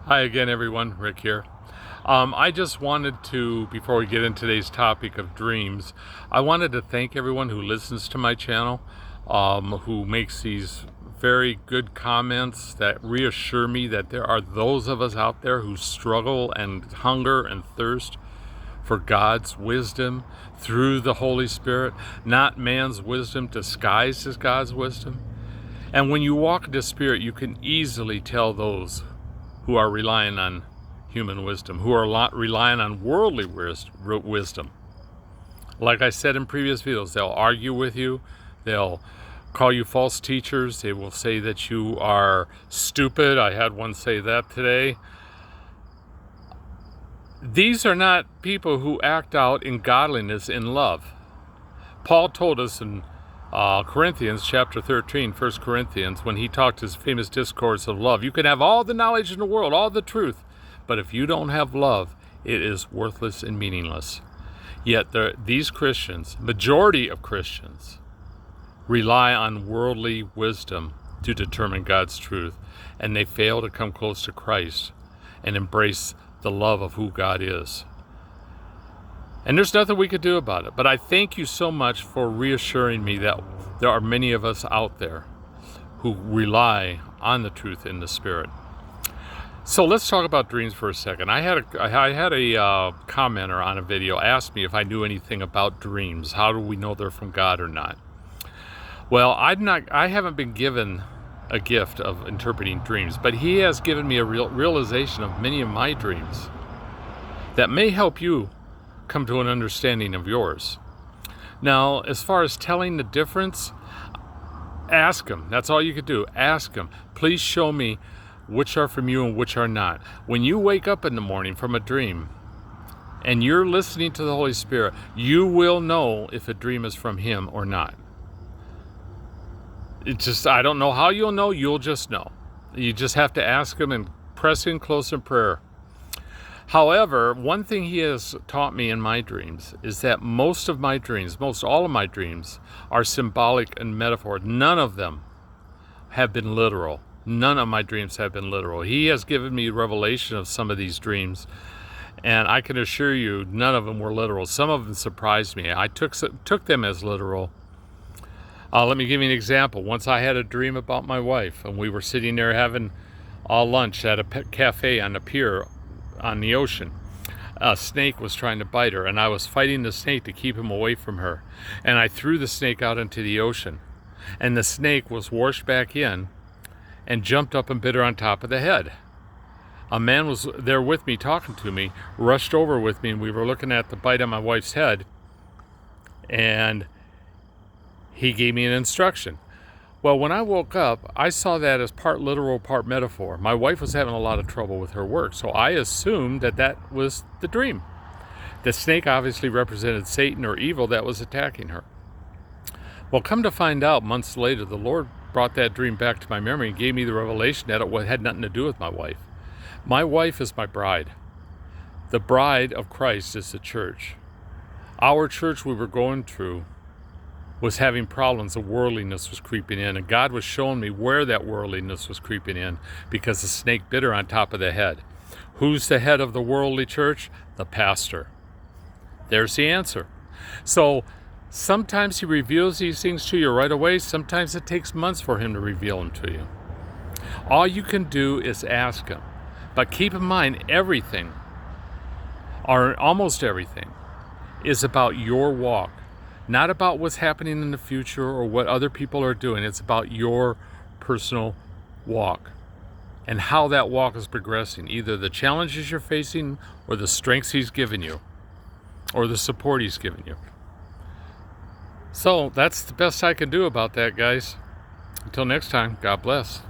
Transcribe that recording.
Hi again, everyone. Rick here. I just wanted to, before we get into today's topic of dreams, I wanted to thank everyone who listens to my channel, who makes these very good comments that reassure me that there are those of us out there who struggle and hunger and thirst for God's wisdom through the Holy Spirit, not man's wisdom disguised as God's wisdom. And when you walk in the Spirit, you can easily tell those who are relying on human wisdom, who are relying on worldly wisdom. Like I said in previous videos, they'll argue with you, they'll call you false teachers, they will say that you are stupid. I had one say that today. These are not people who act out in godliness in love. Paul told us in Corinthians chapter 13, 1 Corinthians, when he talked his famous discourse of love. You can have all the knowledge in the world, all the truth, but if you don't have love, it is worthless and meaningless. Yet these Christians, majority of Christians, rely on worldly wisdom to determine God's truth, and they fail to come close to Christ and embrace the love of who God is. And there's nothing we could do about it. But I thank you so much for reassuring me that there are many of us out there who rely on the truth in the Spirit. So let's talk about dreams for a second. I had a commenter on a video ask me if I knew anything about dreams. How do we know they're from God or not? Well, I haven't been given a gift of interpreting dreams, but he has given me a realization of many of my dreams that may help you come to an understanding of yours. Now, as far as telling the difference, ask him. That's all you could do. Ask him, please show me which are from you and which are not. When you wake up in the morning from a dream and you're listening to the Holy Spirit, you will know if a dream is from him or not. I don't know how you'll know, you'll just know. You just have to ask him and press in close in prayer. However, one thing he has taught me in my dreams is that most all of my dreams are symbolic and metaphor. None of them have been literal. None of my dreams have been literal. He has given me revelation of some of these dreams, and I can assure you none of them were literal. Some of them surprised me. I took them as literal. Let me give you an example. Once I had a dream about my wife, and we were sitting there having lunch at a cafe on the pier on the ocean. A snake was trying to bite her, and I was fighting the snake to keep him away from her. And I threw the snake out into the ocean. And the snake was washed back in and jumped up and bit her on top of the head. A man was there with me, talking to me, rushed over with me, and we were looking at the bite on my wife's head. And he gave me an instruction. Well, when I woke up, I saw that as part literal, part metaphor. My wife was having a lot of trouble with her work, so I assumed that was the dream. The snake obviously represented Satan or evil that was attacking her. Well, come to find out, months later, the Lord brought that dream back to my memory and gave me the revelation that it had nothing to do with my wife. My wife is my bride. The bride of Christ is the church. Our church we were going through was having problems. The worldliness was creeping in, and God was showing me where that worldliness was creeping in because the snake bit her on top of the head. Who's the head of the worldly church? The pastor. There's the answer. So sometimes he reveals these things to you right away. Sometimes it takes months for him to reveal them to you. All you can do is ask him. But keep in mind, everything, or almost everything, is about your walk. Not about what's happening in the future or what other people are doing. It's about your personal walk and how that walk is progressing. Either the challenges you're facing or the strengths he's given you or the support he's given you. So that's the best I can do about that, guys. Until next time, God bless.